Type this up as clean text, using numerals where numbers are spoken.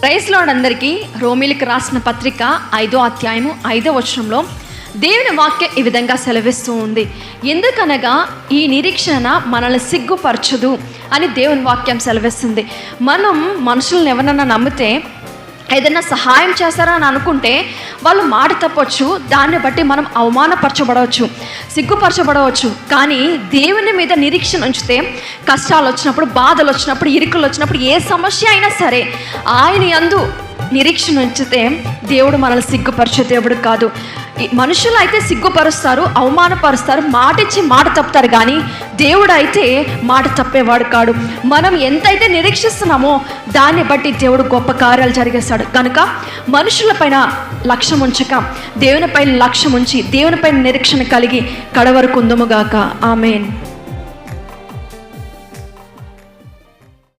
Praise lord అందరికీ. రోమీలకు రాసిన పత్రిక 5వ అధ్యాయము 5వ వచనంలో దేవుని వాక్యం ఈ విధంగా సెలవిస్తూ ఉంది. ఎందుకనగా ఈ నిరీక్షణ మనల్ని సిగ్గుపరచదు అని దేవుని వాక్యం సెలవిస్తుంది. మనం మనుషులను ఎవరన్నా నమ్మితే, ఏదైనా సహాయం చేస్తారా అని అనుకుంటే వాళ్ళు మాట తప్పొచ్చు, దాన్ని బట్టి మనం అవమానపరచబడవచ్చు, సిగ్గుపరచబడవచ్చు. కానీ దేవుని మీద నిరీక్షణ ఉంచితే కష్టాలు వచ్చినప్పుడు, బాధలు వచ్చినప్పుడు, ఇరుకులు వచ్చినప్పుడు, ఏ సమస్య అయినా సరే ఆయన యందు నిరీక్షణ ఉంచితే దేవుడు మనల్ని సిగ్గుపరిచే దేవుడు కాదు. మనుషులు అయితే సిగ్గుపరుస్తారు, అవమానపరుస్తారు, మాట ఇచ్చి మాట తప్పుతారు. కానీ దేవుడు అయితే మాట తప్పేవాడు కాడు. మనం ఎంతైతే నిరీక్షిస్తున్నామో దాన్ని బట్టి దేవుడు గొప్ప కార్యాలు జరిగేస్తాడు. కనుక మనుషులపైన లక్ష్యం ఉంచక దేవునిపైన లక్ష్యం ఉంచి దేవునిపైన నిరీక్షణ కలిగి కడవరకు ఉందుముగాక. ఆమేన్.